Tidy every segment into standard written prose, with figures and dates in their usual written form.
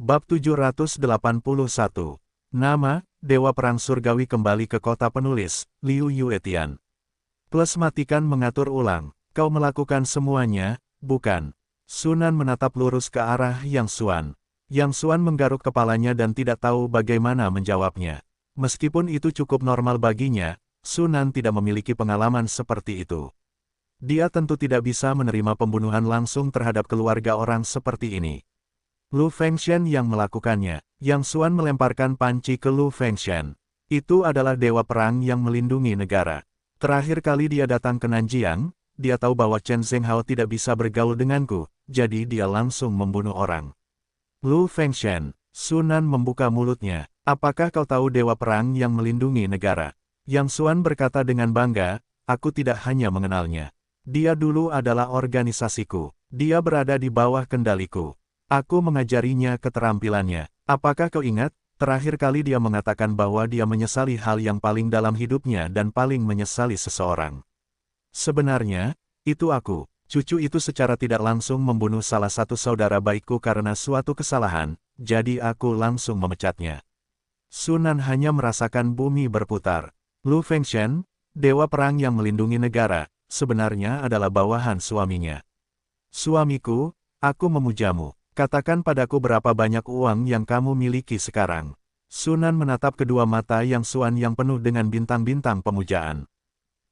Bab 781. Nama, Dewa Perang Surgawi kembali ke kota penulis, Liu Yuetian. Plus matikan mengatur ulang, kau melakukan semuanya, bukan? Sunan menatap lurus ke arah Yang Xuan. Yang Xuan menggaruk kepalanya dan tidak tahu bagaimana menjawabnya. Meskipun itu cukup normal baginya, Sunan tidak memiliki pengalaman seperti itu. Dia tentu tidak bisa menerima pembunuhan langsung terhadap keluarga orang seperti ini. Lu Fengshen yang melakukannya. Yang Xuan melemparkan panci ke Lu Fengshen. Itu adalah dewa perang yang melindungi negara. Terakhir kali dia datang ke Nanjiang, dia tahu bahwa Chen Zhenghao tidak bisa bergaul denganku, jadi dia langsung membunuh orang. Lu Fengshen, Sunan membuka mulutnya. Apakah kau tahu dewa perang yang melindungi negara? Yang Xuan berkata dengan bangga, aku tidak hanya mengenalnya. Dia dulu adalah organisasiku. Dia berada di bawah kendaliku. Aku mengajarinya keterampilannya. Apakah kau ingat, terakhir kali dia mengatakan bahwa dia menyesali hal yang paling dalam hidupnya dan paling menyesali seseorang. Sebenarnya, itu aku. Cucu itu secara tidak langsung membunuh salah satu saudara baikku karena suatu kesalahan, jadi aku langsung memecatnya. Sunan hanya merasakan bumi berputar. Lu Fengshen, dewa perang yang melindungi negara, sebenarnya adalah bawahan suaminya. Suamiku, aku memujamu. Katakan padaku berapa banyak uang yang kamu miliki sekarang. Sunan menatap kedua mata Yang Xuan yang penuh dengan bintang-bintang pemujaan.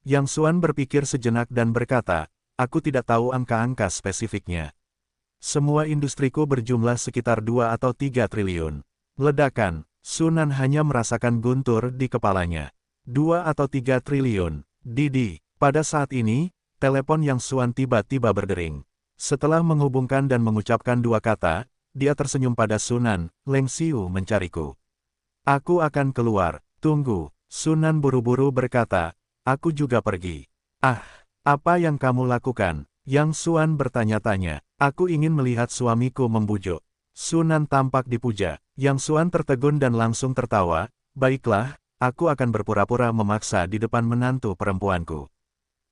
Yang Xuan berpikir sejenak dan berkata, aku tidak tahu angka-angka spesifiknya. Semua industriku berjumlah sekitar 2 atau 3 triliun. Ledakan, Sunan hanya merasakan guntur di kepalanya. 2 atau 3 triliun, Didi. Pada saat ini, telepon Yang Xuan tiba-tiba berdering. Setelah menghubungkan dan mengucapkan 2 kata, dia tersenyum pada Sunan, Leng Xiu mencariku. Aku akan keluar, tunggu. Sunan buru-buru berkata, aku juga pergi. Ah, apa yang kamu lakukan? Yang Xuan bertanya-tanya. Aku ingin melihat suamiku membujuk. Sunan tampak dipuja. Yang Xuan tertegun dan langsung tertawa, baiklah, aku akan berpura-pura memaksa di depan menantu perempuanku.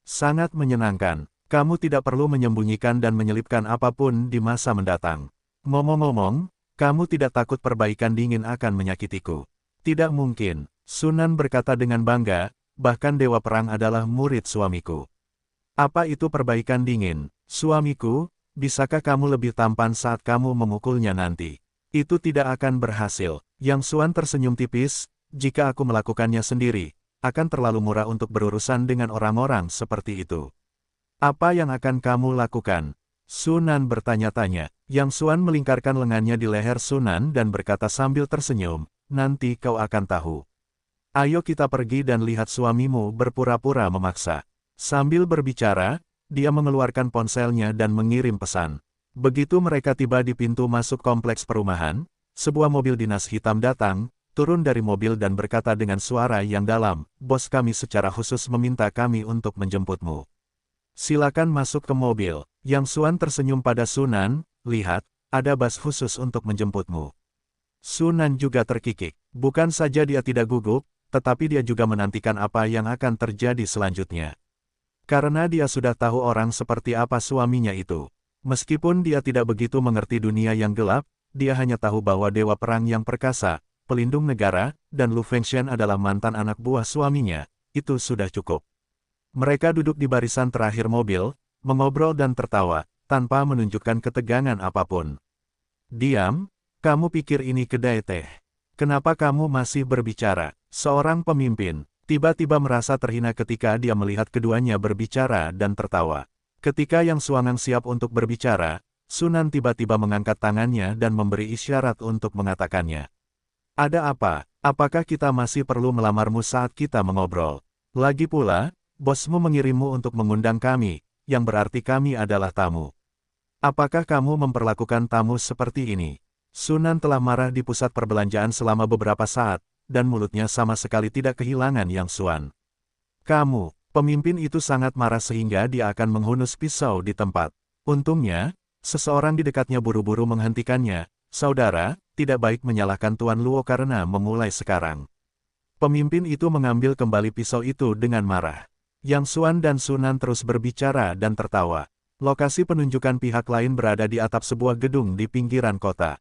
Sangat menyenangkan. Kamu tidak perlu menyembunyikan dan menyelipkan apapun di masa mendatang. Ngomong-ngomong, kamu tidak takut perbaikan dingin akan menyakitiku. Tidak mungkin, Sunan berkata dengan bangga, bahkan dewa perang adalah murid suamiku. Apa itu perbaikan dingin? Suamiku, bisakah kamu lebih tampan saat kamu memukulnya nanti? Itu tidak akan berhasil. Yang Xuan tersenyum tipis, jika aku melakukannya sendiri, akan terlalu murah untuk berurusan dengan orang-orang seperti itu. Apa yang akan kamu lakukan? Sunan bertanya-tanya. Yang Xuan melingkarkan lengannya di leher Sunan dan berkata sambil tersenyum, nanti kau akan tahu. Ayo kita pergi dan lihat suamimu berpura-pura memaksa. Sambil berbicara, dia mengeluarkan ponselnya dan mengirim pesan. Begitu mereka tiba di pintu masuk kompleks perumahan, sebuah mobil dinas hitam datang, turun dari mobil dan berkata dengan suara yang dalam, bos kami secara khusus meminta kami untuk menjemputmu. Silakan masuk ke mobil. Yang Xuan tersenyum pada Sunan, lihat, ada bas khusus untuk menjemputmu. Sunan juga terkikik. Bukan saja dia tidak gugup, tetapi dia juga menantikan apa yang akan terjadi selanjutnya. Karena dia sudah tahu orang seperti apa suaminya itu. Meskipun dia tidak begitu mengerti dunia yang gelap, dia hanya tahu bahwa dewa perang yang perkasa, pelindung negara, dan Lu Fengshen adalah mantan anak buah suaminya, itu sudah cukup. Mereka duduk di barisan terakhir mobil, mengobrol dan tertawa, tanpa menunjukkan ketegangan apapun. Diam, kamu pikir ini kedai teh? Kenapa kamu masih berbicara? Seorang pemimpin, tiba-tiba merasa terhina ketika dia melihat keduanya berbicara dan tertawa. Ketika Yang Xuan siap untuk berbicara, Sunan tiba-tiba mengangkat tangannya dan memberi isyarat untuk mengatakannya. Ada apa? Apakah kita masih perlu melamarmu saat kita mengobrol? Lagi pula, bosmu mengirimmu untuk mengundang kami, yang berarti kami adalah tamu. Apakah kamu memperlakukan tamu seperti ini? Sunan telah marah di pusat perbelanjaan selama beberapa saat, dan mulutnya sama sekali tidak kehilangan Yang Xuan. Kamu, pemimpin itu sangat marah sehingga dia akan menghunus pisau di tempat. Untungnya, seseorang di dekatnya buru-buru menghentikannya. Saudara, tidak baik menyalahkan Tuan Luo karena memulai sekarang. Pemimpin itu mengambil kembali pisau itu dengan marah. Yang Xuan dan Sunan terus berbicara dan tertawa. Lokasi penunjukan pihak lain berada di atap sebuah gedung di pinggiran kota.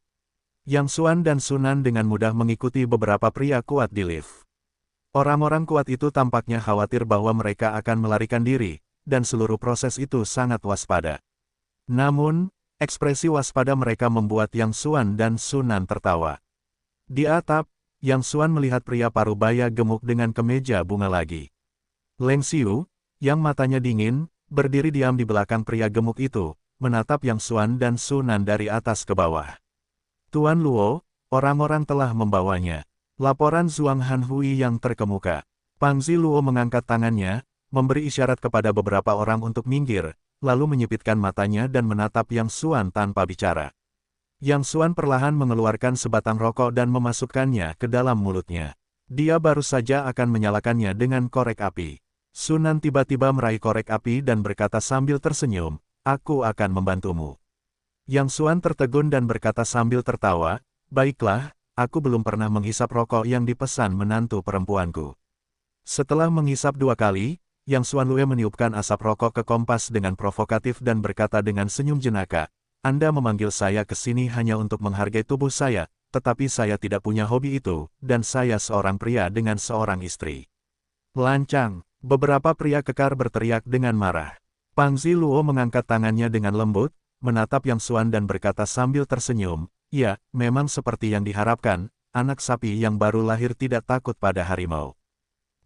Yang Xuan dan Sunan dengan mudah mengikuti beberapa pria kuat di lift. Orang-orang kuat itu tampaknya khawatir bahwa mereka akan melarikan diri, dan seluruh proses itu sangat waspada. Namun, ekspresi waspada mereka membuat Yang Xuan dan Sunan tertawa. Di atap, Yang Xuan melihat pria parubaya gemuk dengan kemeja bunga lagi. Leng Xiu, yang matanya dingin, berdiri diam di belakang pria gemuk itu, menatap Yang Xuan dan Sunan dari atas ke bawah. Tuan Luo, orang-orang telah membawanya. Laporan Zhuang Hanhui yang terkemuka. Pangzi Luo mengangkat tangannya, memberi isyarat kepada beberapa orang untuk minggir, lalu menyipitkan matanya dan menatap Yang Xuan tanpa bicara. Yang Xuan perlahan mengeluarkan sebatang rokok dan memasukkannya ke dalam mulutnya. Dia baru saja akan menyalakannya dengan korek api. Sunan tiba-tiba meraih korek api dan berkata sambil tersenyum, "Aku akan membantumu." Yang Xuan tertegun dan berkata sambil tertawa, "Baiklah, aku belum pernah menghisap rokok yang dipesan menantu perempuanku." Setelah menghisap 2 kali, Yang Xuan Lue meniupkan asap rokok ke kompas dengan provokatif dan berkata dengan senyum jenaka, "Anda memanggil saya ke sini hanya untuk menghargai tubuh saya, tetapi saya tidak punya hobi itu, dan saya seorang pria dengan seorang istri." "Lancang!" beberapa pria kekar berteriak dengan marah. Pangzi Luo mengangkat tangannya dengan lembut, menatap Yang Xuan dan berkata sambil tersenyum, "Ya, memang seperti yang diharapkan, anak sapi yang baru lahir tidak takut pada harimau.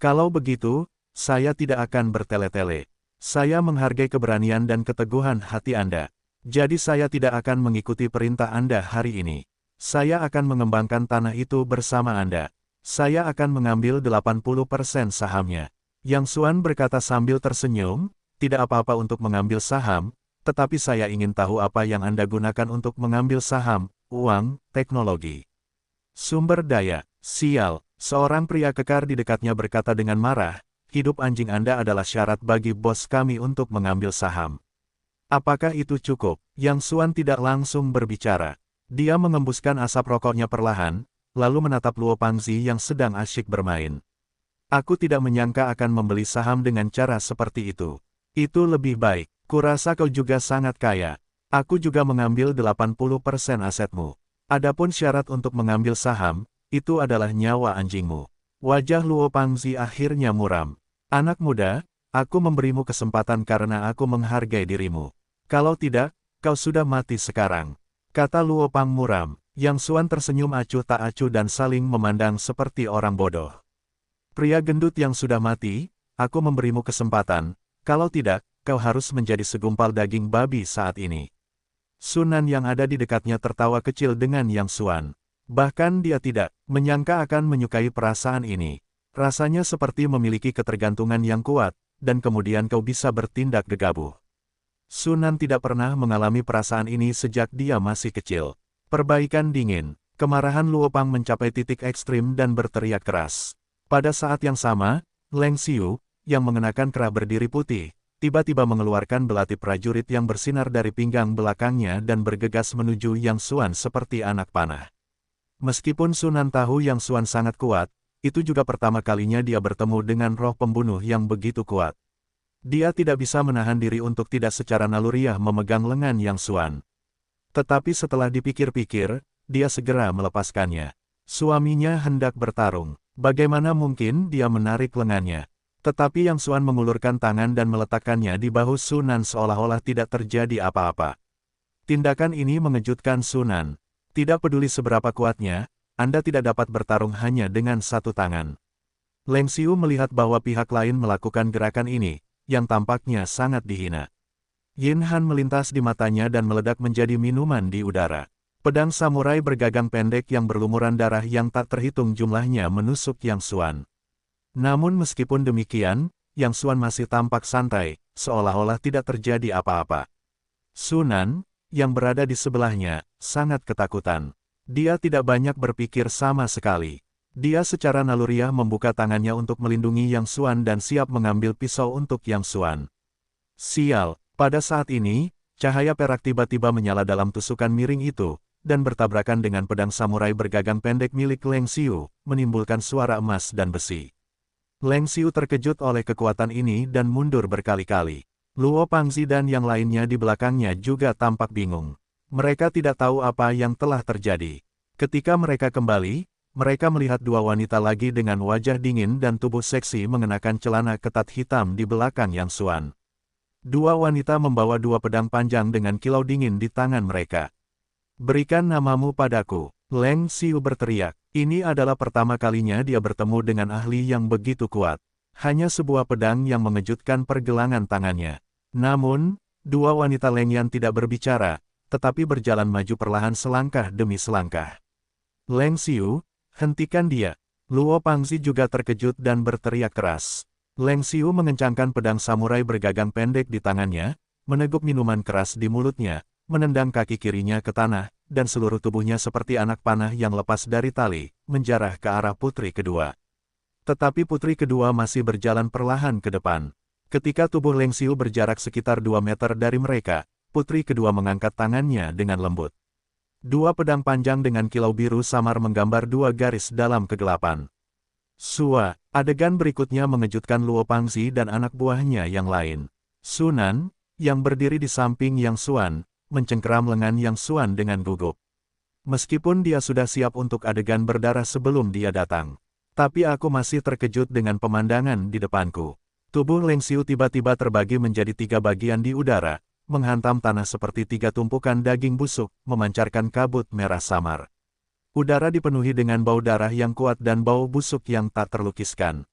Kalau begitu, saya tidak akan bertele-tele. Saya menghargai keberanian dan keteguhan hati Anda. Jadi saya tidak akan mengikuti perintah Anda hari ini. Saya akan mengembangkan tanah itu bersama Anda. Saya akan mengambil 80% sahamnya." Yang Xuan berkata sambil tersenyum, "Tidak apa-apa untuk mengambil saham, tetapi saya ingin tahu apa yang Anda gunakan untuk mengambil saham, uang, teknologi, sumber daya." "Sial," seorang pria kekar di dekatnya berkata dengan marah, "hidup anjing Anda adalah syarat bagi bos kami untuk mengambil saham. Apakah itu cukup?" Yang Xuan tidak langsung berbicara. Dia mengembuskan asap rokoknya perlahan, lalu menatap Luo Pangzi yang sedang asyik bermain. "Aku tidak menyangka akan membeli saham dengan cara seperti itu. Itu lebih baik. Kurasa kau juga sangat kaya. Aku juga mengambil 80% asetmu. Adapun syarat untuk mengambil saham, itu adalah nyawa anjingmu." Wajah Luo Pangzi akhirnya muram. "Anak muda, aku memberimu kesempatan karena aku menghargai dirimu. Kalau tidak, kau sudah mati sekarang," kata Luo Pang muram. Yang Xuan tersenyum acuh tak acuh dan saling memandang seperti orang bodoh. "Pria gendut yang sudah mati, aku memberimu kesempatan, kalau tidak, kau harus menjadi segumpal daging babi saat ini." Sunan yang ada di dekatnya tertawa kecil dengan Yang Xuan. Bahkan dia tidak menyangka akan menyukai perasaan ini. Rasanya seperti memiliki ketergantungan yang kuat, dan kemudian kau bisa bertindak gegabah. Sunan tidak pernah mengalami perasaan ini sejak dia masih kecil. Perbaikan dingin, kemarahan Luo Pang mencapai titik ekstrim dan berteriak keras. Pada saat yang sama, Leng Xiu, yang mengenakan kerah berdiri putih, tiba-tiba mengeluarkan belati prajurit yang bersinar dari pinggang belakangnya dan bergegas menuju Yang Xuan seperti anak panah. Meskipun Sunan tahu Yang Xuan sangat kuat, itu juga pertama kalinya dia bertemu dengan roh pembunuh yang begitu kuat. Dia tidak bisa menahan diri untuk tidak secara naluriah memegang lengan Yang Xuan. Tetapi setelah dipikir-pikir, dia segera melepaskannya. Suaminya hendak bertarung. Bagaimana mungkin dia menarik lengannya? Tetapi Yang Xuan mengulurkan tangan dan meletakkannya di bahu Sunan seolah-olah tidak terjadi apa-apa. Tindakan ini mengejutkan Sunan. Tidak peduli seberapa kuatnya, Anda tidak dapat bertarung hanya dengan satu tangan. Leng Xiu melihat bahwa pihak lain melakukan gerakan ini, yang tampaknya sangat dihina. Yin Han melintas di matanya dan meledak menjadi minuman di udara. Pedang samurai bergagang pendek yang berlumuran darah yang tak terhitung jumlahnya menusuk Yang Xuan. Namun meskipun demikian, Yang Xuan masih tampak santai, seolah-olah tidak terjadi apa-apa. Sunan, yang berada di sebelahnya, sangat ketakutan. Dia tidak banyak berpikir sama sekali. Dia secara naluriah membuka tangannya untuk melindungi Yang Xuan dan siap mengambil pisau untuk Yang Xuan. Sial, pada saat ini, cahaya perak tiba-tiba menyala dalam tusukan miring itu, dan bertabrakan dengan pedang samurai bergagang pendek milik Leng Xiu, menimbulkan suara emas dan besi. Leng Xiu terkejut oleh kekuatan ini dan mundur berkali-kali. Luo Pangzi dan yang lainnya di belakangnya juga tampak bingung. Mereka tidak tahu apa yang telah terjadi. Ketika mereka kembali, mereka melihat dua wanita lagi dengan wajah dingin dan tubuh seksi mengenakan celana ketat hitam di belakang Yang Xuan. Dua wanita membawa dua pedang panjang dengan kilau dingin di tangan mereka. "Berikan namamu padaku," Leng Xiu berteriak. Ini adalah pertama kalinya dia bertemu dengan ahli yang begitu kuat. Hanya sebuah pedang yang mengejutkan pergelangan tangannya. Namun, dua wanita Lengyan tidak berbicara, tetapi berjalan maju perlahan selangkah demi selangkah. "Leng Xiu, hentikan dia!" Luo Pangzi juga terkejut dan berteriak keras. Leng Xiu mengencangkan pedang samurai bergagang pendek di tangannya, meneguk minuman keras di mulutnya, menendang kaki kirinya ke tanah, dan seluruh tubuhnya seperti anak panah yang lepas dari tali, menjarah ke arah putri kedua. Tetapi putri kedua masih berjalan perlahan ke depan. Ketika tubuh Leng Xiu berjarak sekitar 2 meter dari mereka, putri kedua mengangkat tangannya dengan lembut. Dua pedang panjang dengan kilau biru samar menggambar dua garis dalam kegelapan. Sua, adegan berikutnya mengejutkan Luo Pangzi dan anak buahnya yang lain. Sunan, yang berdiri di samping Yang Xuan, mencengkeram lengan Yang Xuan dengan gugup. Meskipun dia sudah siap untuk adegan berdarah sebelum dia datang. Tapi aku masih terkejut dengan pemandangan di depanku. Tubuh Leng Xiu tiba-tiba terbagi menjadi 3 bagian di udara, menghantam tanah seperti 3 tumpukan daging busuk, memancarkan kabut merah samar. Udara dipenuhi dengan bau darah yang kuat dan bau busuk yang tak terlukiskan.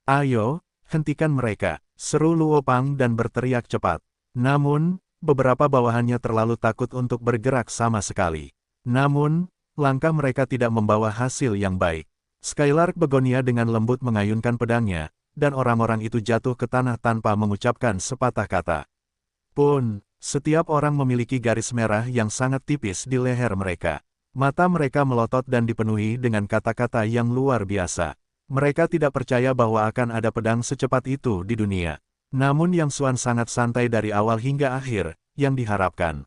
"Ayo, hentikan mereka," seru Luo Pang dan berteriak cepat. Namun, beberapa bawahannya terlalu takut untuk bergerak sama sekali. Namun, langkah mereka tidak membawa hasil yang baik. Skylark Begonia dengan lembut mengayunkan pedangnya, dan orang-orang itu jatuh ke tanah tanpa mengucapkan sepatah kata. Pun, setiap orang memiliki garis merah yang sangat tipis di leher mereka. Mata mereka melotot dan dipenuhi dengan kata-kata yang luar biasa. Mereka tidak percaya bahwa akan ada pedang secepat itu di dunia. Namun Yang Xuan sangat santai dari awal hingga akhir, yang diharapkan.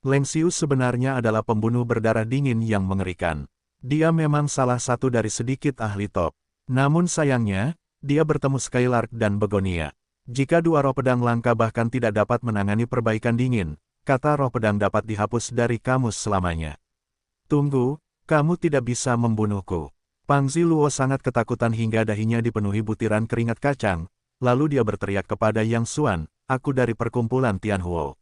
Leng Xiu sebenarnya adalah pembunuh berdarah dingin yang mengerikan. Dia memang salah satu dari sedikit ahli top. Namun sayangnya, dia bertemu Skylark dan Begonia. Jika dua roh pedang langka bahkan tidak dapat menangani perbaikan dingin, kata roh pedang dapat dihapus dari kamus selamanya. "Tunggu, kamu tidak bisa membunuhku." Pangzi Luo sangat ketakutan hingga dahinya dipenuhi butiran keringat kacang, lalu dia berteriak kepada Yang Xuan, "Aku dari perkumpulan Tianhuo.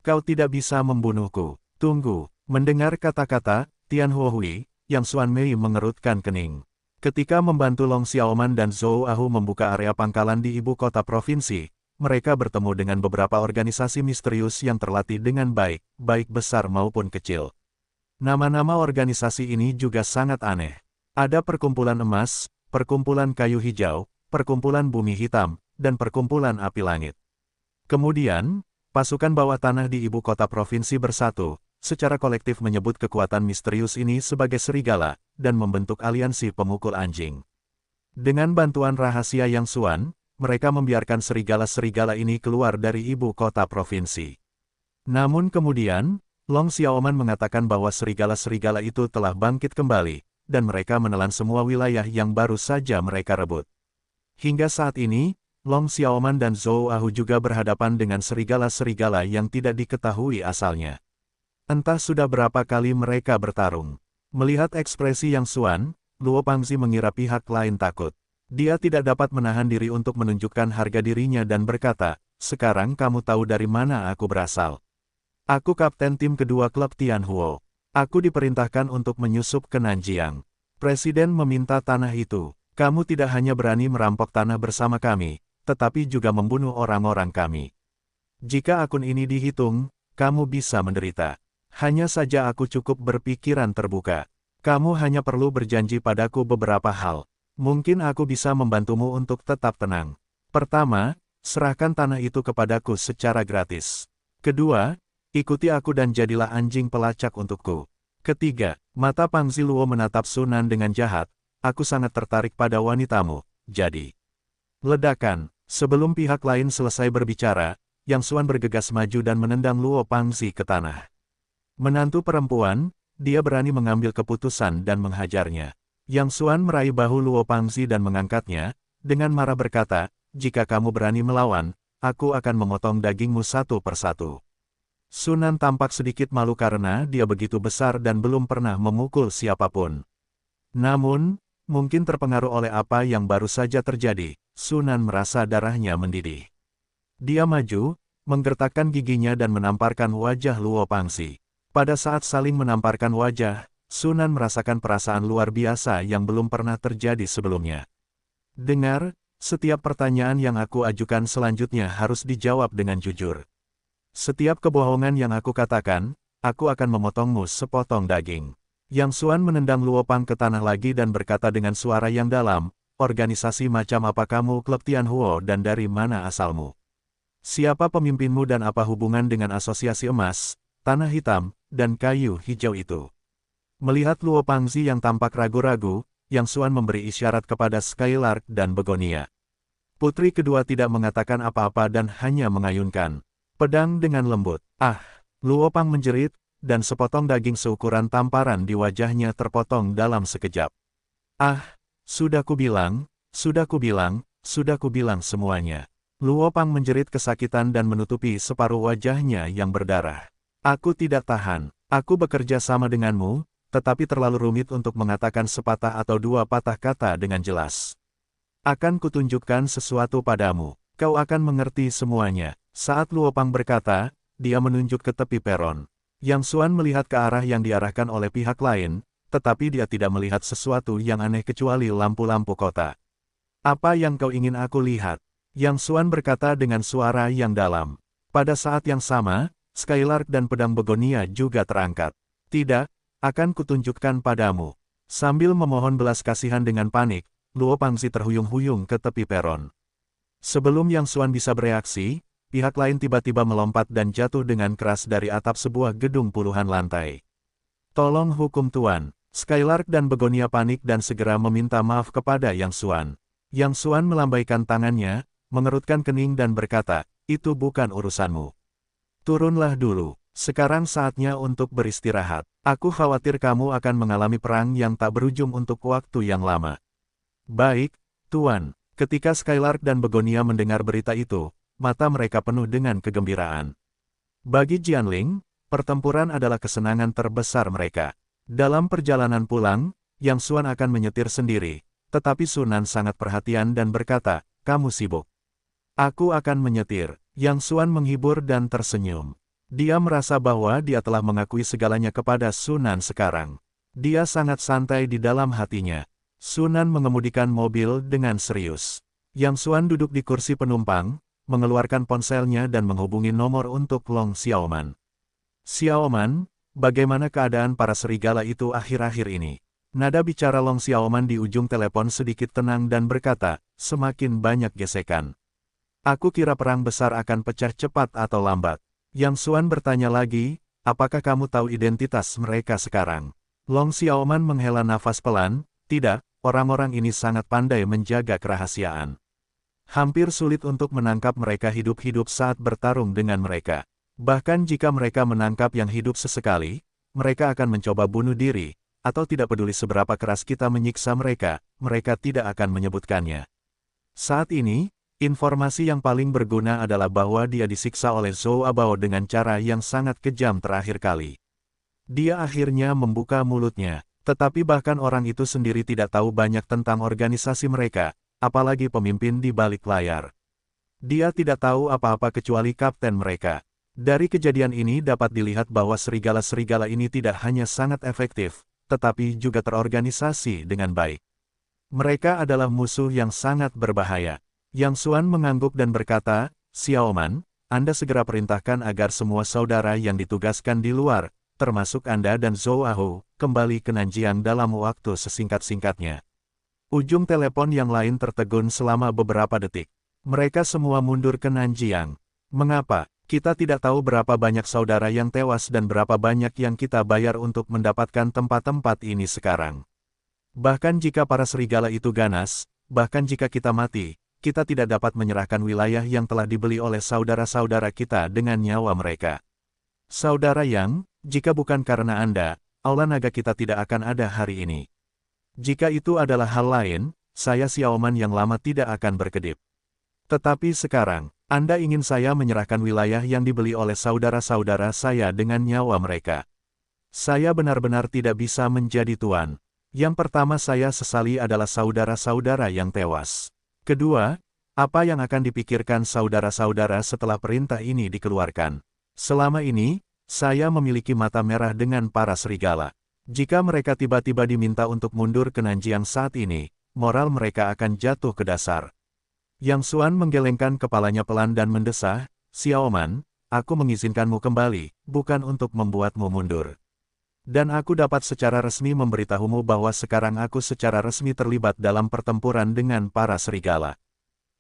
Kau tidak bisa membunuhku." "Tunggu." Mendengar kata-kata Tianhuo Hui, Yang Xuan Mei mengerutkan kening. Ketika membantu Long Xiaoman dan Zhou Ahu membuka area pangkalan di ibu kota provinsi, mereka bertemu dengan beberapa organisasi misterius yang terlatih dengan baik, baik besar maupun kecil. Nama-nama organisasi ini juga sangat aneh. Ada Perkumpulan Emas, Perkumpulan Kayu Hijau, Perkumpulan Bumi Hitam, dan Perkumpulan Api Langit. Kemudian, pasukan bawah tanah di ibu kota provinsi bersatu, secara kolektif menyebut kekuatan misterius ini sebagai serigala, dan membentuk aliansi pemukul anjing. Dengan bantuan rahasia Yang Xuan, mereka membiarkan serigala-serigala ini keluar dari ibu kota provinsi. Namun kemudian, Long Xiaoman mengatakan bahwa serigala-serigala itu telah bangkit kembali, dan mereka menelan semua wilayah yang baru saja mereka rebut. Hingga saat ini, Long Xiaoman dan Zhou Ahu juga berhadapan dengan serigala-serigala yang tidak diketahui asalnya. Entah sudah berapa kali mereka bertarung. Melihat ekspresi Yang Xuan, Luo Pangzi mengira pihak lain takut. Dia tidak dapat menahan diri untuk menunjukkan harga dirinya dan berkata, "Sekarang kamu tahu dari mana aku berasal. Aku kapten tim kedua klub Tianhuo. Aku diperintahkan untuk menyusup ke Nanjiang. Presiden meminta tanah itu. Kamu tidak hanya berani merampok tanah bersama kami, tetapi juga membunuh orang-orang kami. Jika akun ini dihitung, kamu bisa menderita. Hanya saja aku cukup berpikiran terbuka. Kamu hanya perlu berjanji padaku beberapa hal. Mungkin aku bisa membantumu untuk tetap tenang. Pertama, serahkan tanah itu kepadaku secara gratis. Kedua, ikuti aku dan jadilah anjing pelacak untukku. Ketiga, mata Pangzi Luo menatap Sunan dengan jahat. Aku sangat tertarik pada wanitamu, jadi. Ledakan. Sebelum pihak lain selesai berbicara, Yang Xuan bergegas maju dan menendang Luo Pangzi ke tanah. Menantu perempuan, dia berani mengambil keputusan dan menghajarnya. Yang Xuan meraih bahu Luo Pangzi dan mengangkatnya, dengan marah berkata, "Jika kamu berani melawan, aku akan memotong dagingmu satu persatu." Sunan tampak sedikit malu karena dia begitu besar dan belum pernah memukul siapapun. Namun, mungkin terpengaruh oleh apa yang baru saja terjadi, Sunan merasa darahnya mendidih. Dia maju, menggertakkan giginya dan menamparkan wajah Luo Pangxi. Pada saat saling menamparkan wajah, Sunan merasakan perasaan luar biasa yang belum pernah terjadi sebelumnya. Dengar, setiap pertanyaan yang aku ajukan selanjutnya harus dijawab dengan jujur. Setiap kebohongan yang aku katakan, aku akan memotongmu sepotong daging. Yang Xuan menendang Luo Pang ke tanah lagi dan berkata dengan suara yang dalam, organisasi macam apa kamu klub Tianhuo dan dari mana asalmu? Siapa pemimpinmu dan apa hubungan dengan asosiasi emas, tanah hitam, dan kayu hijau itu? Melihat Luo Pangxi yang tampak ragu-ragu, Yang Xuan memberi isyarat kepada Skylark dan Begonia. Putri kedua tidak mengatakan apa-apa dan hanya mengayunkan pedang dengan lembut. Ah! Luo Pang menjerit, dan sepotong daging seukuran tamparan di wajahnya terpotong dalam sekejap. Ah! Sudah kubilang semuanya. Luo Pang menjerit kesakitan dan menutupi separuh wajahnya yang berdarah. Aku tidak tahan. Aku bekerja sama denganmu, tetapi terlalu rumit untuk mengatakan sepatah atau dua patah kata dengan jelas. Akan kutunjukkan sesuatu padamu. Kau akan mengerti semuanya. Saat Luo Pang berkata, dia menunjuk ke tepi peron. Yang Xuan melihat ke arah yang diarahkan oleh pihak lain, tetapi dia tidak melihat sesuatu yang aneh kecuali lampu-lampu kota. Apa yang kau ingin aku lihat? Yang Xuan berkata dengan suara yang dalam. Pada saat yang sama, Skylark dan pedang Begonia juga terangkat. Tidak, akan kutunjukkan padamu. Sambil memohon belas kasihan dengan panik, Luo Pangxi terhuyung-huyung ke tepi peron. Sebelum Yang Xuan bisa bereaksi, pihak lain tiba-tiba melompat dan jatuh dengan keras dari atap sebuah gedung puluhan lantai. Tolong hukum Tuan. Skylark dan Begonia panik dan segera meminta maaf kepada Yang Xuan. Yang Xuan melambaikan tangannya, mengerutkan kening dan berkata, itu bukan urusanmu. Turunlah dulu. Sekarang saatnya untuk beristirahat. Aku khawatir kamu akan mengalami perang yang tak berujung untuk waktu yang lama. Baik, Tuan. Ketika Skylark dan Begonia mendengar berita itu, mata mereka penuh dengan kegembiraan. Bagi Jianling, pertempuran adalah kesenangan terbesar mereka. Dalam perjalanan pulang, Yang Xuan akan menyetir sendiri, tetapi Sunan sangat perhatian dan berkata, kamu sibuk. Aku akan menyetir. Yang Xuan menghibur dan tersenyum. Dia merasa bahwa dia telah mengakui segalanya kepada Sunan sekarang. Dia sangat santai di dalam hatinya. Sunan mengemudikan mobil dengan serius. Yang Xuan duduk di kursi penumpang, mengeluarkan ponselnya dan menghubungi nomor untuk Long Xiaoman. Xiaoman, bagaimana keadaan para serigala itu akhir-akhir ini? Nada bicara Long Xiaoman di ujung telepon sedikit tenang dan berkata, semakin banyak gesekan. Aku kira perang besar akan pecah cepat atau lambat. Yang Xuan bertanya lagi, apakah kamu tahu identitas mereka sekarang? Long Xiaoman menghela nafas pelan, tidak, orang-orang ini sangat pandai menjaga kerahasiaan. Hampir sulit untuk menangkap mereka hidup-hidup saat bertarung dengan mereka. Bahkan jika mereka menangkap yang hidup sesekali, mereka akan mencoba bunuh diri, atau tidak peduli seberapa keras kita menyiksa mereka, mereka tidak akan menyebutkannya. Saat ini, informasi yang paling berguna adalah bahwa dia disiksa oleh Zhou Abao dengan cara yang sangat kejam terakhir kali. Dia akhirnya membuka mulutnya, tetapi bahkan orang itu sendiri tidak tahu banyak tentang organisasi mereka, apalagi pemimpin di balik layar. Dia tidak tahu apa-apa kecuali kapten mereka. Dari kejadian ini dapat dilihat bahwa serigala-serigala ini tidak hanya sangat efektif, tetapi juga terorganisasi dengan baik. Mereka adalah musuh yang sangat berbahaya. Yang Xuan mengangguk dan berkata, Xiaoman, Anda segera perintahkan agar semua saudara yang ditugaskan di luar, termasuk Anda dan Zhou Ahu, kembali ke Nanjiang dalam waktu sesingkat-singkatnya. Ujung telepon yang lain tertegun selama beberapa detik. Mereka semua mundur ke Nanjiang. Mengapa? Kita tidak tahu berapa banyak saudara yang tewas dan berapa banyak yang kita bayar untuk mendapatkan tempat-tempat ini sekarang. Bahkan jika para serigala itu ganas, bahkan jika kita mati, kita tidak dapat menyerahkan wilayah yang telah dibeli oleh saudara-saudara kita dengan nyawa mereka. Saudara Yang, jika bukan karena Anda, aula naga kita tidak akan ada hari ini. Jika itu adalah hal lain, saya Xiaoman yang lama tidak akan berkedip. Tetapi sekarang, Anda ingin saya menyerahkan wilayah yang dibeli oleh saudara-saudara saya dengan nyawa mereka. Saya benar-benar tidak bisa menjadi tuan. Yang pertama saya sesali adalah saudara-saudara yang tewas. Kedua, apa yang akan dipikirkan saudara-saudara setelah perintah ini dikeluarkan? Selama ini, saya memiliki mata merah dengan para serigala. Jika mereka tiba-tiba diminta untuk mundur ke Nanjiang saat ini, moral mereka akan jatuh ke dasar. Yang Xuan menggelengkan kepalanya pelan dan mendesah, Xiaoman, aku mengizinkanmu kembali, bukan untuk membuatmu mundur. Dan aku dapat secara resmi memberitahumu bahwa sekarang aku secara resmi terlibat dalam pertempuran dengan para serigala.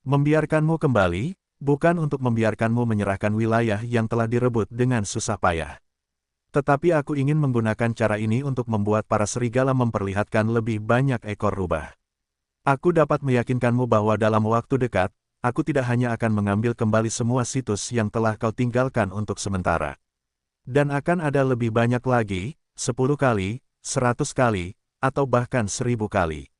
Membiarkanmu kembali, bukan untuk membiarkanmu menyerahkan wilayah yang telah direbut dengan susah payah. Tetapi aku ingin menggunakan cara ini untuk membuat para serigala memperlihatkan lebih banyak ekor rubah. Aku dapat meyakinkanmu bahwa dalam waktu dekat, aku tidak hanya akan mengambil kembali semua situs yang telah kau tinggalkan untuk sementara. Dan akan ada lebih banyak lagi, 10 kali, 100 kali, atau bahkan 1000 kali.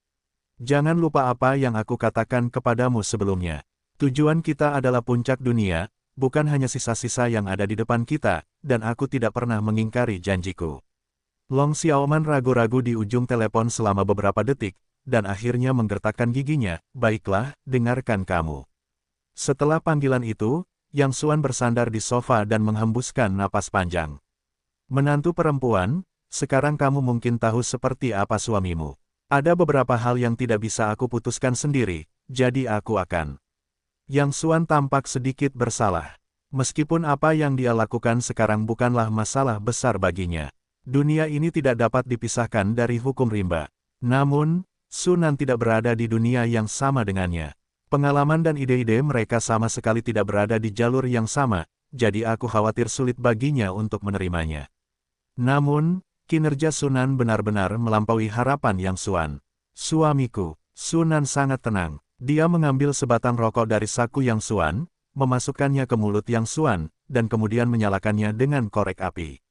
Jangan lupa apa yang aku katakan kepadamu sebelumnya. Tujuan kita adalah puncak dunia, bukan hanya sisa-sisa yang ada di depan kita, dan aku tidak pernah mengingkari janjiku. Long Xiaoman ragu-ragu di ujung telepon selama beberapa detik, dan akhirnya menggertakkan giginya, baiklah, dengarkan kamu. Setelah panggilan itu, Yang Xuan bersandar di sofa dan menghembuskan napas panjang. Menantu perempuan, sekarang kamu mungkin tahu seperti apa suamimu. Ada beberapa hal yang tidak bisa aku putuskan sendiri, jadi aku akan. Yang Xuan tampak sedikit bersalah. Meskipun apa yang dia lakukan sekarang bukanlah masalah besar baginya. Dunia ini tidak dapat dipisahkan dari hukum rimba. Namun, Sunan tidak berada di dunia yang sama dengannya. Pengalaman dan ide-ide mereka sama sekali tidak berada di jalur yang sama, jadi aku khawatir sulit baginya untuk menerimanya. Namun, kinerja Sunan benar-benar melampaui harapan Yang Xuan. Suamiku, Sunan sangat tenang. Dia mengambil sebatang rokok dari saku Yang Xuan, memasukkannya ke mulut Yang Xuan, dan kemudian menyalakannya dengan korek api.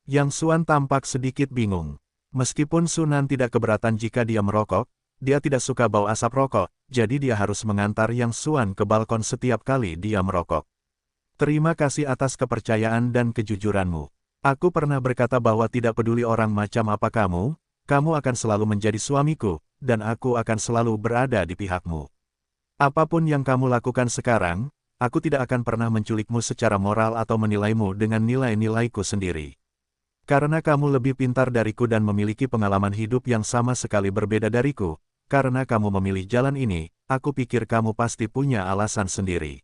Yang Xuan tampak sedikit bingung. Meskipun Sunan tidak keberatan jika dia merokok, dia tidak suka bau asap rokok, jadi dia harus mengantar Yang Xuan ke balkon setiap kali dia merokok. Terima kasih atas kepercayaan dan kejujuranmu. Aku pernah berkata bahwa tidak peduli orang macam apa kamu akan selalu menjadi suamiku, dan aku akan selalu berada di pihakmu. Apapun yang kamu lakukan sekarang, aku tidak akan pernah menculikmu secara moral atau menilaimu dengan nilai-nilaiku sendiri. Karena kamu lebih pintar dariku dan memiliki pengalaman hidup yang sama sekali berbeda dariku, karena kamu memilih jalan ini, aku pikir kamu pasti punya alasan sendiri.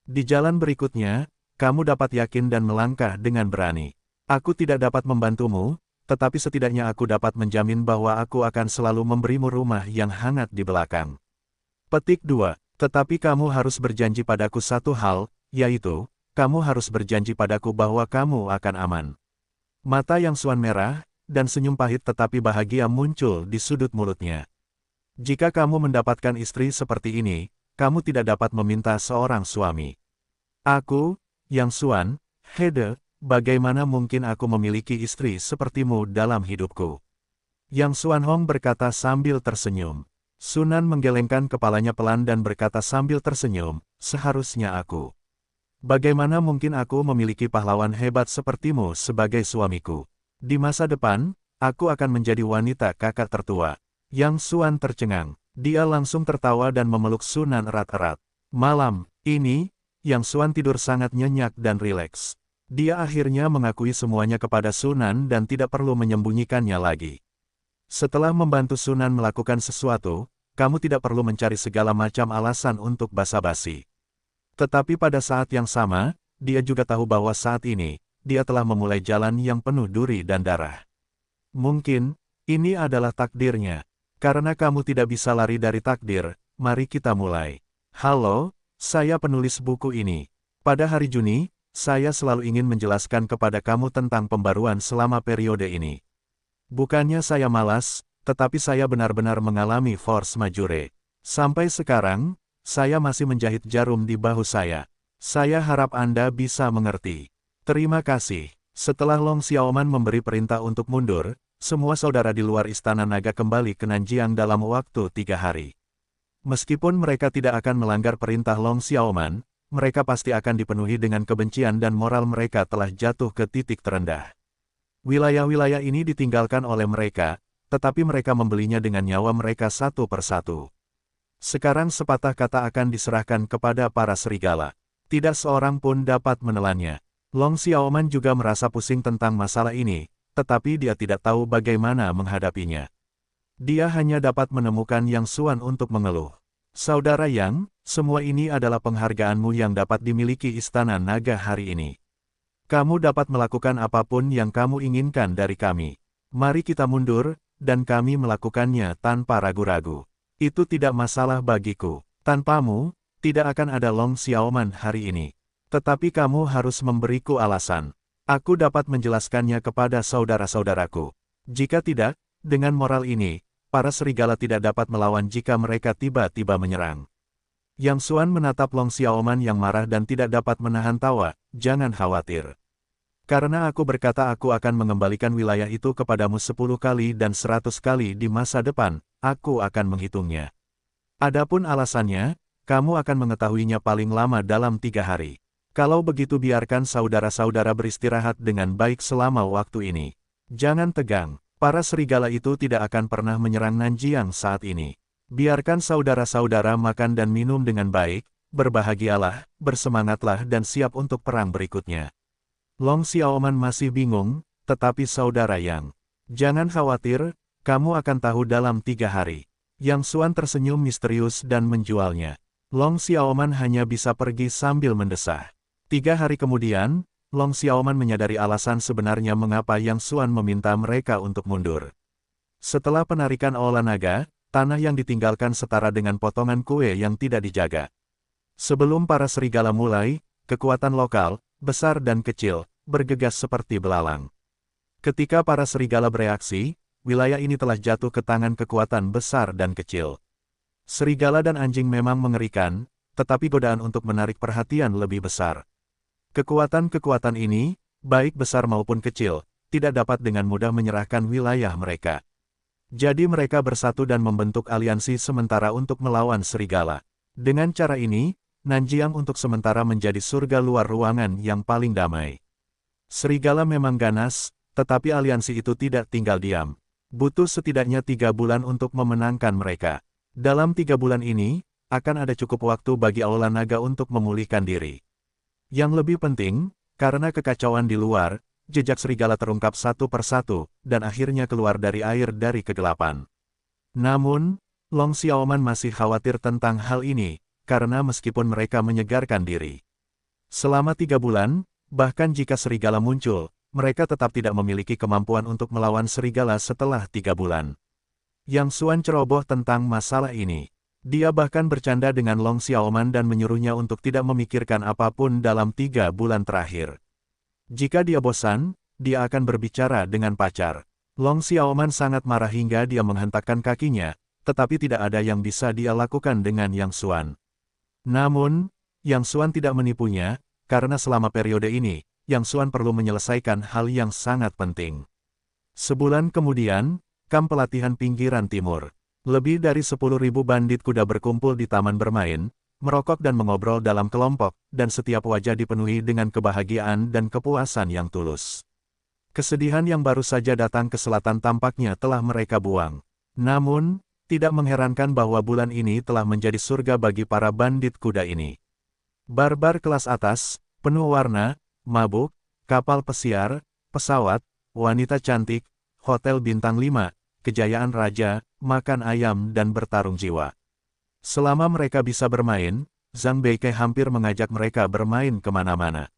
Di jalan berikutnya, kamu dapat yakin dan melangkah dengan berani. Aku tidak dapat membantumu, tetapi setidaknya aku dapat menjamin bahwa aku akan selalu memberimu rumah yang hangat di belakang. Petik 2. Tetapi kamu harus berjanji padaku satu hal, yaitu, kamu harus berjanji padaku bahwa kamu akan aman. Mata Yang Xuan merah, dan senyum pahit tetapi bahagia muncul di sudut mulutnya. Jika kamu mendapatkan istri seperti ini, kamu tidak dapat meminta seorang suami. Aku, Yang Xuan, Hede, bagaimana mungkin aku memiliki istri sepertimu dalam hidupku? Yang Xuan Hong berkata sambil tersenyum. Sunan menggelengkan kepalanya pelan dan berkata sambil tersenyum, seharusnya aku. Bagaimana mungkin aku memiliki pahlawan hebat sepertimu sebagai suamiku? Di masa depan, aku akan menjadi wanita kakak tertua. Yang Xuan tercengang. Dia langsung tertawa dan memeluk Sunan erat-erat. Malam ini, Yang Xuan tidur sangat nyenyak dan rileks. Dia akhirnya mengakui semuanya kepada Sunan dan tidak perlu menyembunyikannya lagi. Setelah membantu Sunan melakukan sesuatu, kamu tidak perlu mencari segala macam alasan untuk basa-basi. Tetapi pada saat yang sama, dia juga tahu bahwa saat ini, dia telah memulai jalan yang penuh duri dan darah. Mungkin, ini adalah takdirnya. Karena kamu tidak bisa lari dari takdir, mari kita mulai. Halo, saya penulis buku ini. Pada hari Juni, saya selalu ingin menjelaskan kepada kamu tentang pembaruan selama periode ini. Bukannya saya malas, tetapi saya benar-benar mengalami force majeure. Sampai sekarang, saya masih menjahit jarum di bahu saya. Saya harap Anda bisa mengerti. Terima kasih. Setelah Long Xiaoman memberi perintah untuk mundur, semua saudara di luar Istana Naga kembali ke Nanjiang dalam waktu 3 hari. Meskipun mereka tidak akan melanggar perintah Long Xiaoman, mereka pasti akan dipenuhi dengan kebencian dan moral mereka telah jatuh ke titik terendah. Wilayah-wilayah ini ditinggalkan oleh mereka, tetapi mereka membelinya dengan nyawa mereka satu persatu. Sekarang sepatah kata akan diserahkan kepada para serigala. Tidak seorang pun dapat menelannya. Long Xiaoman juga merasa pusing tentang masalah ini, tetapi dia tidak tahu bagaimana menghadapinya. Dia hanya dapat menemukan Yang Xuan untuk mengeluh. Saudara Yang, semua ini adalah penghargaanmu yang dapat dimiliki Istana Naga hari ini. Kamu dapat melakukan apapun yang kamu inginkan dari kami. Mari kita mundur, dan kami melakukannya tanpa ragu-ragu. Itu tidak masalah bagiku. Tanpamu, tidak akan ada Long Xiaoman hari ini. Tetapi kamu harus memberiku alasan. Aku dapat menjelaskannya kepada saudara-saudaraku. Jika tidak, dengan moral ini, para serigala tidak dapat melawan jika mereka tiba-tiba menyerang. Yang Xuan menatap Long Xiaoman yang marah dan tidak dapat menahan tawa. Jangan khawatir. Karena aku berkata aku akan mengembalikan wilayah itu kepadamu 10 kali dan 100 kali di masa depan, aku akan menghitungnya. Adapun alasannya, kamu akan mengetahuinya paling lama dalam 3 hari. Kalau begitu biarkan saudara-saudara beristirahat dengan baik selama waktu ini. Jangan tegang. Para serigala itu tidak akan pernah menyerang Nanjiang saat ini. Biarkan saudara-saudara makan dan minum dengan baik, berbahagialah, bersemangatlah dan siap untuk perang berikutnya. Long Xiaoman masih bingung, tetapi saudara Yang, jangan khawatir, kamu akan tahu dalam 3 hari. Yang Xuan tersenyum misterius dan menjualnya. Long Xiaoman hanya bisa pergi sambil mendesah. 3 hari kemudian, Long Xiaoman menyadari alasan sebenarnya mengapa Yang Xuan meminta mereka untuk mundur. Setelah penarikan aula naga, tanah yang ditinggalkan setara dengan potongan kue yang tidak dijaga. Sebelum para serigala mulai, kekuatan lokal, besar dan kecil, bergegas seperti belalang. Ketika para serigala bereaksi, wilayah ini telah jatuh ke tangan kekuatan besar dan kecil. Serigala dan anjing memang mengerikan, tetapi godaan untuk menarik perhatian lebih besar. Kekuatan-kekuatan ini, baik besar maupun kecil, tidak dapat dengan mudah menyerahkan wilayah mereka. Jadi mereka bersatu dan membentuk aliansi sementara untuk melawan serigala. Dengan cara ini, Nanjiang untuk sementara menjadi surga luar ruangan yang paling damai. Serigala memang ganas, tetapi aliansi itu tidak tinggal diam. Butuh setidaknya 3 bulan untuk memenangkan mereka. Dalam 3 bulan ini, akan ada cukup waktu bagi aula naga untuk memulihkan diri. Yang lebih penting, karena kekacauan di luar, jejak serigala terungkap satu persatu, dan akhirnya keluar dari air dari kegelapan. Namun, Long Xiaoman masih khawatir tentang hal ini, karena meskipun mereka menyegarkan diri. Selama 3 bulan, bahkan jika serigala muncul, mereka tetap tidak memiliki kemampuan untuk melawan serigala setelah 3 bulan. Yang Xuan ceroboh tentang masalah ini. Dia bahkan bercanda dengan Long Xiaoman dan menyuruhnya untuk tidak memikirkan apapun dalam 3 bulan terakhir. Jika dia bosan, dia akan berbicara dengan pacar. Long Xiaoman sangat marah hingga dia menghentakkan kakinya, tetapi tidak ada yang bisa dia lakukan dengan Yang Xuan. Namun, Yang Xuan tidak menipunya, karena selama periode ini, Yang Xuan perlu menyelesaikan hal yang sangat penting. Sebulan kemudian, kamp pelatihan pinggiran timur. Lebih dari 10.000 bandit kuda berkumpul di taman bermain, merokok dan mengobrol dalam kelompok, dan setiap wajah dipenuhi dengan kebahagiaan dan kepuasan yang tulus. Kesedihan yang baru saja datang ke selatan tampaknya telah mereka buang. Namun, tidak mengherankan bahwa bulan ini telah menjadi surga bagi para bandit kuda ini. Barbar kelas atas, penuh warna, mabuk, kapal pesiar, pesawat, wanita cantik, hotel bintang 5, kejayaan raja, makan ayam dan bertarung jiwa. Selama mereka bisa bermain, Zhang Beike hampir mengajak mereka bermain kemana-mana.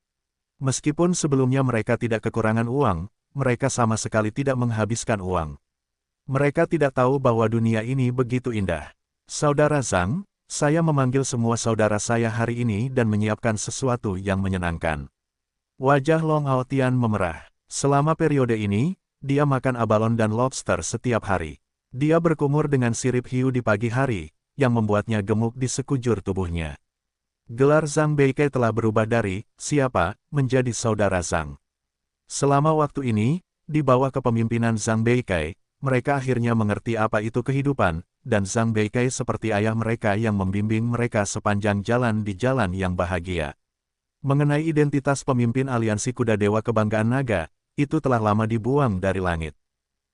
Meskipun sebelumnya mereka tidak kekurangan uang, mereka sama sekali tidak menghabiskan uang. Mereka tidak tahu bahwa dunia ini begitu indah. Saudara Zhang, saya memanggil semua saudara saya hari ini dan menyiapkan sesuatu yang menyenangkan. Wajah Long Haotian memerah. Selama periode ini, dia makan abalon dan lobster setiap hari. Dia berkumur dengan sirip hiu di pagi hari, yang membuatnya gemuk di sekujur tubuhnya. Gelar Zhang Beike telah berubah dari siapa menjadi saudara Zhang. Selama waktu ini, di bawah kepemimpinan Zhang Beike, mereka akhirnya mengerti apa itu kehidupan, dan Zhang Beikai seperti ayah mereka yang membimbing mereka sepanjang jalan di jalan yang bahagia. Mengenai identitas pemimpin aliansi kuda dewa kebanggaan naga, itu telah lama dibuang dari langit.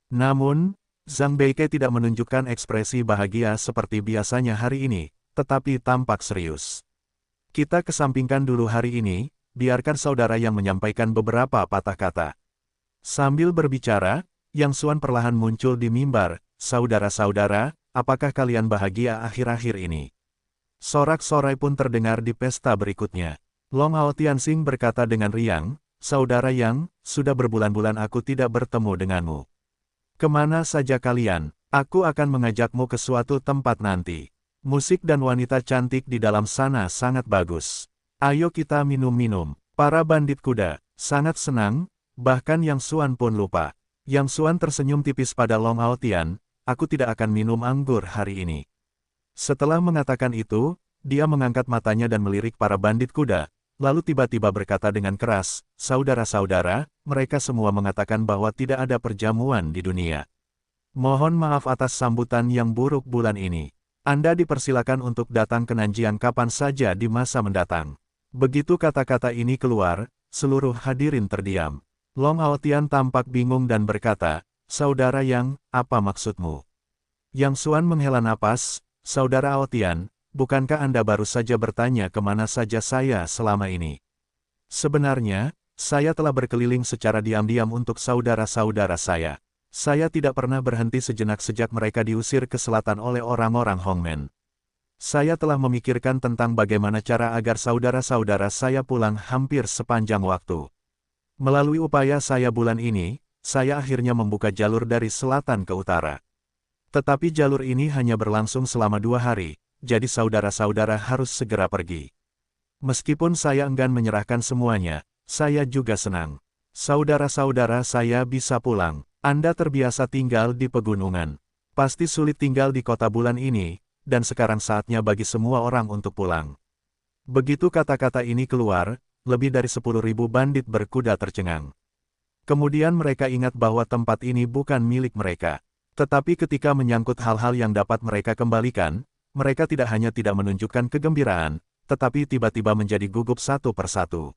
Namun, Zhang Beikai tidak menunjukkan ekspresi bahagia seperti biasanya hari ini, tetapi tampak serius. Kita kesampingkan dulu hari ini, biarkan saudara yang menyampaikan beberapa patah kata. Sambil berbicara, Yang Xuan perlahan muncul di mimbar, saudara-saudara, apakah kalian bahagia akhir-akhir ini? Sorak-sorai pun terdengar di pesta berikutnya. Long Hao Tianxing berkata dengan riang, saudara Yang, sudah berbulan-bulan aku tidak bertemu denganmu. Kemana saja kalian, aku akan mengajakmu ke suatu tempat nanti. Musik dan wanita cantik di dalam sana sangat bagus. Ayo kita minum-minum. Para bandit kuda, sangat senang, bahkan Yang Xuan pun lupa. Yang Xuan tersenyum tipis pada Long Hao Tian, aku tidak akan minum anggur hari ini. Setelah mengatakan itu, dia mengangkat matanya dan melirik para bandit kuda, lalu tiba-tiba berkata dengan keras, saudara-saudara, mereka semua mengatakan bahwa tidak ada perjamuan di dunia. Mohon maaf atas sambutan yang buruk bulan ini. Anda dipersilakan untuk datang ke Nanjiang kapan saja di masa mendatang. Begitu kata-kata ini keluar, seluruh hadirin terdiam. Long Hao Tian tampak bingung dan berkata, saudara Yang, apa maksudmu? Yang Xuan menghela napas, saudara Hao Tian, bukankah Anda baru saja bertanya kemana saja saya selama ini? Sebenarnya, saya telah berkeliling secara diam-diam untuk saudara-saudara saya. Saya tidak pernah berhenti sejenak sejak mereka diusir ke selatan oleh orang-orang Hongmen. Saya telah memikirkan tentang bagaimana cara agar saudara-saudara saya pulang hampir sepanjang waktu. Melalui upaya saya bulan ini, saya akhirnya membuka jalur dari selatan ke utara. Tetapi jalur ini hanya berlangsung selama 2 hari. Jadi saudara-saudara harus segera pergi. Meskipun saya enggan menyerahkan semuanya, saya juga senang. Saudara-saudara saya bisa pulang. Anda terbiasa tinggal di pegunungan. Pasti sulit tinggal di kota bulan ini, dan sekarang saatnya bagi semua orang untuk pulang. Begitu kata-kata ini keluar, lebih dari 10.000 bandit berkuda tercengang. Kemudian mereka ingat bahwa tempat ini bukan milik mereka. Tetapi ketika menyangkut hal-hal yang dapat mereka kembalikan, mereka tidak hanya tidak menunjukkan kegembiraan, tetapi tiba-tiba menjadi gugup satu persatu.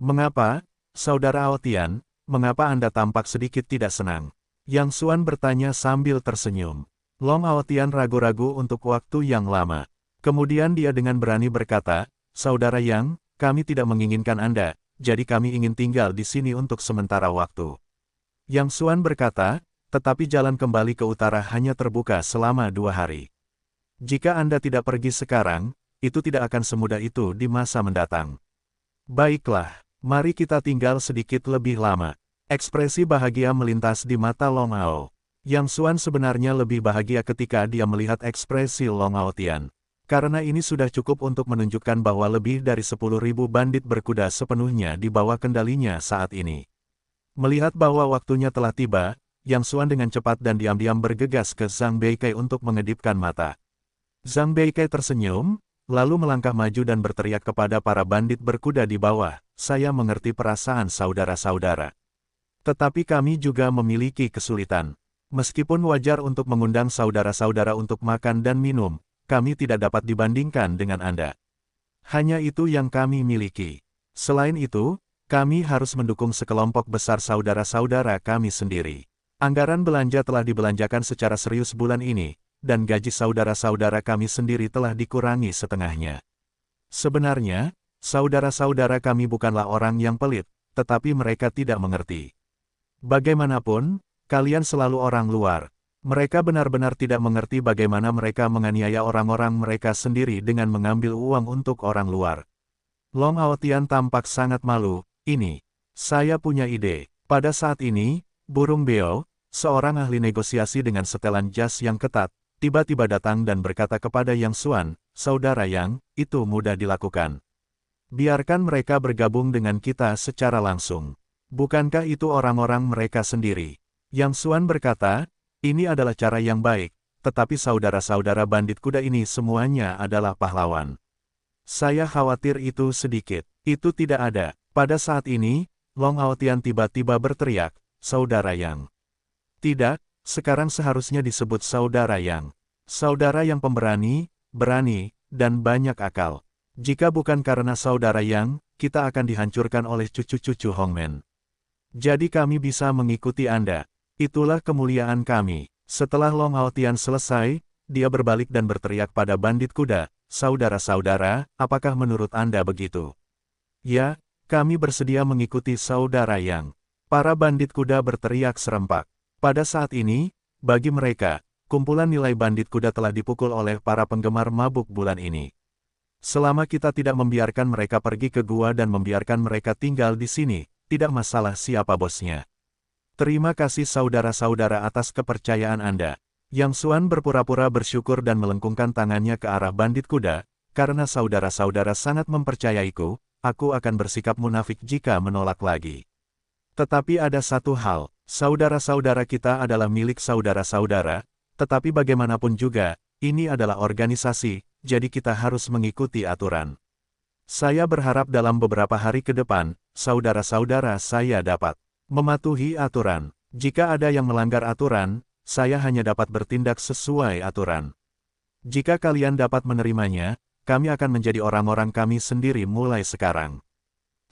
Mengapa, saudara Hao Tian, mengapa Anda tampak sedikit tidak senang? Yang Xuan bertanya sambil tersenyum. Long Hao Tian ragu-ragu untuk waktu yang lama. Kemudian dia dengan berani berkata, saudara Yang, kami tidak menginginkan Anda, jadi kami ingin tinggal di sini untuk sementara waktu. Yang Xuan berkata, tetapi jalan kembali ke utara hanya terbuka selama 2 hari. Jika Anda tidak pergi sekarang, itu tidak akan semudah itu di masa mendatang. Baiklah, mari kita tinggal sedikit lebih lama. Ekspresi bahagia melintas di mata Long Hao. Yang Xuan sebenarnya lebih bahagia ketika dia melihat ekspresi Long Hao Tian. Karena ini sudah cukup untuk menunjukkan bahwa lebih dari 10.000 bandit berkuda sepenuhnya di bawah kendalinya saat ini. Melihat bahwa waktunya telah tiba, Yang Xuan dengan cepat dan diam-diam bergegas ke Zhang Beikai untuk mengedipkan mata. Zhang Beikai tersenyum, lalu melangkah maju dan berteriak kepada para bandit berkuda di bawah, saya mengerti perasaan saudara-saudara. Tetapi kami juga memiliki kesulitan. Meskipun wajar untuk mengundang saudara-saudara untuk makan dan minum, kami tidak dapat dibandingkan dengan Anda. Hanya itu yang kami miliki. Selain itu, kami harus mendukung sekelompok besar saudara-saudara kami sendiri. Anggaran belanja telah dibelanjakan secara serius bulan ini, dan gaji saudara-saudara kami sendiri telah dikurangi setengahnya. Sebenarnya, saudara-saudara kami bukanlah orang yang pelit, tetapi mereka tidak mengerti. Bagaimanapun, kalian selalu orang luar. Mereka benar-benar tidak mengerti bagaimana mereka menganiaya orang-orang mereka sendiri dengan mengambil uang untuk orang luar. Long Hao Tian tampak sangat malu. Ini, saya punya ide. Pada saat ini, Burung Beo, seorang ahli negosiasi dengan setelan jas yang ketat, tiba-tiba datang dan berkata kepada Yang Xuan, saudara Yang, itu mudah dilakukan. Biarkan mereka bergabung dengan kita secara langsung. Bukankah itu orang-orang mereka sendiri? Yang Xuan berkata, ini adalah cara yang baik, tetapi saudara-saudara bandit kuda ini semuanya adalah pahlawan. Saya khawatir itu sedikit. Itu tidak ada. Pada saat ini, Long Hao Tian tiba-tiba berteriak, saudara Yang. Tidak, sekarang seharusnya disebut Saudara Yang. Saudara yang pemberani, berani, dan banyak akal. Jika bukan karena Saudara Yang, kita akan dihancurkan oleh cucu-cucu Hongmen. Jadi kami bisa mengikuti Anda. Itulah kemuliaan kami. Setelah Long Haotian selesai, dia berbalik dan berteriak pada bandit kuda, "Saudara-saudara, apakah menurut Anda begitu?" "Ya, kami bersedia mengikuti Saudara Yang." Para bandit kuda berteriak serempak. Pada saat ini, bagi mereka, kumpulan nilai bandit kuda telah dipukul oleh para penggemar mabuk bulan ini. Selama kita tidak membiarkan mereka pergi ke gua dan membiarkan mereka tinggal di sini, tidak masalah siapa bosnya. Terima kasih saudara-saudara atas kepercayaan Anda. Yang Xuan berpura-pura bersyukur dan melengkungkan tangannya ke arah bandit kuda, karena saudara-saudara sangat mempercayaiku, aku akan bersikap munafik jika menolak lagi. Tetapi ada satu hal, saudara-saudara kita adalah milik saudara-saudara, tetapi bagaimanapun juga, ini adalah organisasi, jadi kita harus mengikuti aturan. Saya berharap dalam beberapa hari ke depan, saudara-saudara saya dapat mematuhi aturan. Jika ada yang melanggar aturan, saya hanya dapat bertindak sesuai aturan. Jika kalian dapat menerimanya, kami akan menjadi orang-orang kami sendiri mulai sekarang.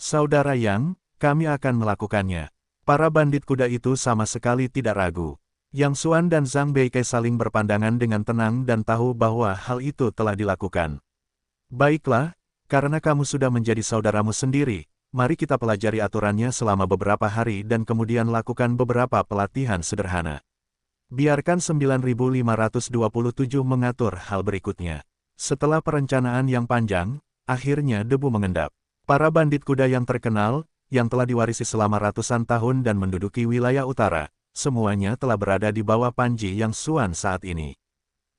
Saudara Yang, kami akan melakukannya. Para bandit kuda itu sama sekali tidak ragu. Yang Xuan dan Zhang Beike saling berpandangan dengan tenang dan tahu bahwa hal itu telah dilakukan. Baiklah, karena kamu sudah menjadi saudaramu sendiri, mari kita pelajari aturannya selama beberapa hari dan kemudian lakukan beberapa pelatihan sederhana. Biarkan 9527 mengatur hal berikutnya. Setelah perencanaan yang panjang, akhirnya debu mengendap. Para bandit kuda yang terkenal, yang telah diwarisi selama ratusan tahun dan menduduki wilayah utara, semuanya telah berada di bawah Panji Yang Xuan saat ini.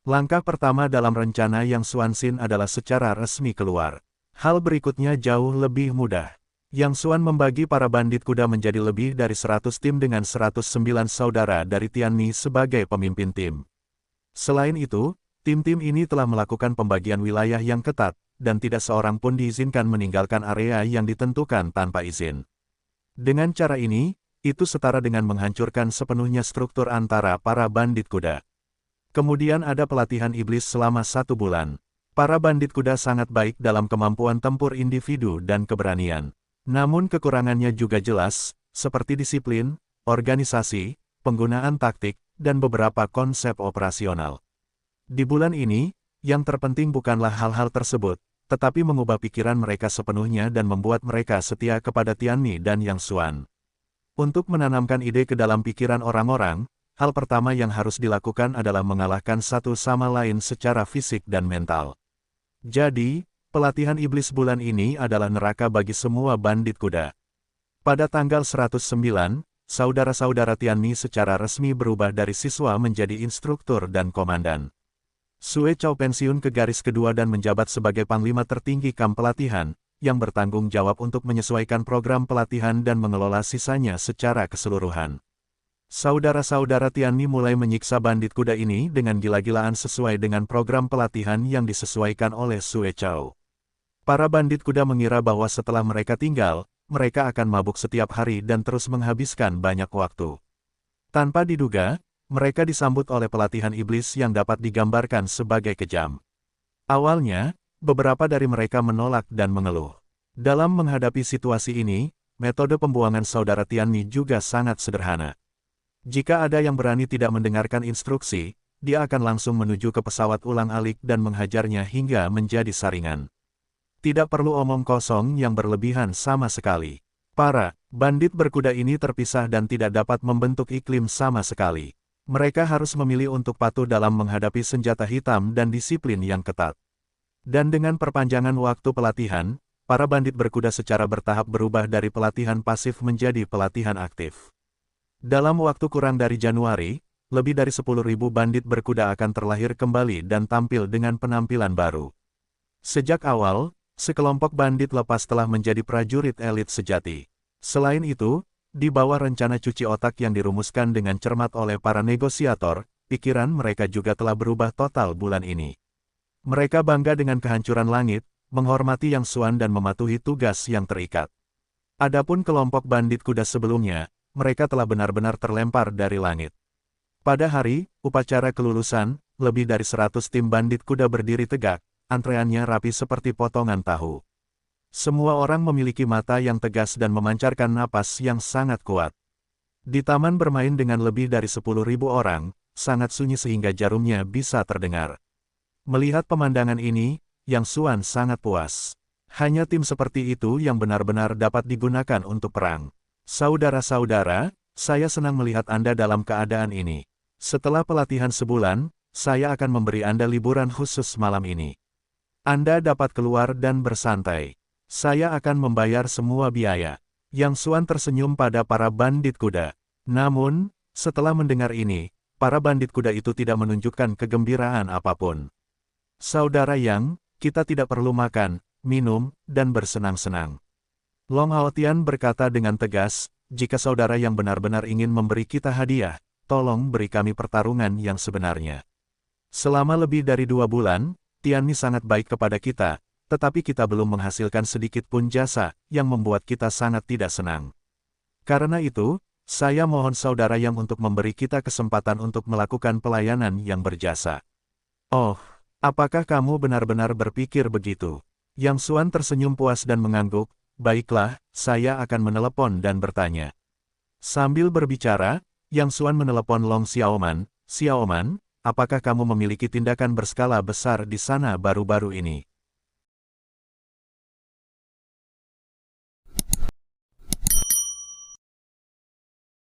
Langkah pertama dalam rencana Yang Xuan Xin adalah secara resmi keluar. Hal berikutnya jauh lebih mudah. Yang Xuan membagi para bandit kuda menjadi lebih dari 100 tim dengan 109 saudara dari Tianmi sebagai pemimpin tim. Selain itu, tim-tim ini telah melakukan pembagian wilayah yang ketat, dan tidak seorang pun diizinkan meninggalkan area yang ditentukan tanpa izin. Dengan cara ini, itu setara dengan menghancurkan sepenuhnya struktur antara para bandit kuda. Kemudian ada pelatihan iblis selama 1 bulan. Para bandit kuda sangat baik dalam kemampuan tempur individu dan keberanian. Namun kekurangannya juga jelas, seperti disiplin, organisasi, penggunaan taktik, dan beberapa konsep operasional. Di bulan ini, yang terpenting bukanlah hal-hal tersebut, tetapi mengubah pikiran mereka sepenuhnya dan membuat mereka setia kepada Tianmi dan Yang Xuan. Untuk menanamkan ide ke dalam pikiran orang-orang, hal pertama yang harus dilakukan adalah mengalahkan satu sama lain secara fisik dan mental. Jadi, pelatihan iblis bulan ini adalah neraka bagi semua bandit kuda. Pada tanggal 109, saudara-saudara Tianmi secara resmi berubah dari siswa menjadi instruktur dan komandan. Sue Chao pensiun ke garis kedua dan menjabat sebagai panglima tertinggi kamp pelatihan, yang bertanggung jawab untuk menyesuaikan program pelatihan dan mengelola sisanya secara keseluruhan. Saudara-saudara Tianmi mulai menyiksa bandit kuda ini dengan gila-gilaan sesuai dengan program pelatihan yang disesuaikan oleh Sue Chao. Para bandit kuda mengira bahwa setelah mereka tinggal, mereka akan mabuk setiap hari dan terus menghabiskan banyak waktu. Tanpa diduga, mereka disambut oleh pelatihan iblis yang dapat digambarkan sebagai kejam. Awalnya, beberapa dari mereka menolak dan mengeluh. Dalam menghadapi situasi ini, metode pembuangan saudara Tianmi juga sangat sederhana. Jika ada yang berani tidak mendengarkan instruksi, dia akan langsung menuju ke pesawat ulang-alik dan menghajarnya hingga menjadi saringan. Tidak perlu omong kosong yang berlebihan sama sekali. Para bandit berkuda ini terpisah dan tidak dapat membentuk iklim sama sekali. Mereka harus memilih untuk patuh dalam menghadapi senjata hitam dan disiplin yang ketat. Dan dengan perpanjangan waktu pelatihan, para bandit berkuda secara bertahap berubah dari pelatihan pasif menjadi pelatihan aktif. Dalam waktu kurang dari Januari, lebih dari 10.000 bandit berkuda akan terlahir kembali dan tampil dengan penampilan baru. Sejak awal, sekelompok bandit lepas telah menjadi prajurit elit sejati. Selain itu, di bawah rencana cuci otak yang dirumuskan dengan cermat oleh para negosiator, pikiran mereka juga telah berubah total bulan ini. Mereka bangga dengan kehancuran langit, menghormati Yang Xuan dan mematuhi tugas yang terikat. Adapun kelompok bandit kuda sebelumnya, mereka telah benar-benar terlempar dari langit. Pada hari upacara kelulusan, lebih dari 100 tim bandit kuda berdiri tegak, antreannya rapi seperti potongan tahu. Semua orang memiliki mata yang tegas dan memancarkan napas yang sangat kuat. Di taman bermain dengan lebih dari 10.000 orang, sangat sunyi sehingga jarumnya bisa terdengar. Melihat pemandangan ini, Yang Xuan sangat puas. Hanya tim seperti itu yang benar-benar dapat digunakan untuk perang. Saudara-saudara, saya senang melihat Anda dalam keadaan ini. Setelah pelatihan sebulan, saya akan memberi Anda liburan khusus malam ini. Anda dapat keluar dan bersantai. Saya akan membayar semua biaya. Yang Xuan tersenyum pada para bandit kuda. Namun, setelah mendengar ini, para bandit kuda itu tidak menunjukkan kegembiraan apapun. Saudara Yang, kita tidak perlu makan, minum, dan bersenang-senang. Long Haotian berkata dengan tegas, jika saudara yang benar-benar ingin memberi kita hadiah, tolong beri kami pertarungan yang sebenarnya. Selama lebih dari 2 bulan, Tianmi sangat baik kepada kita, tetapi kita belum menghasilkan sedikit pun jasa, yang membuat kita sangat tidak senang. Karena itu, saya mohon saudara Yang untuk memberi kita kesempatan untuk melakukan pelayanan yang berjasa. Oh, apakah kamu benar-benar berpikir begitu? Yang Xuan tersenyum puas dan mengangguk, baiklah, saya akan menelepon dan bertanya. Sambil berbicara, Yang Xuan menelepon Long Xiaoman, Xiaoman, apakah kamu memiliki tindakan berskala besar di sana baru-baru ini?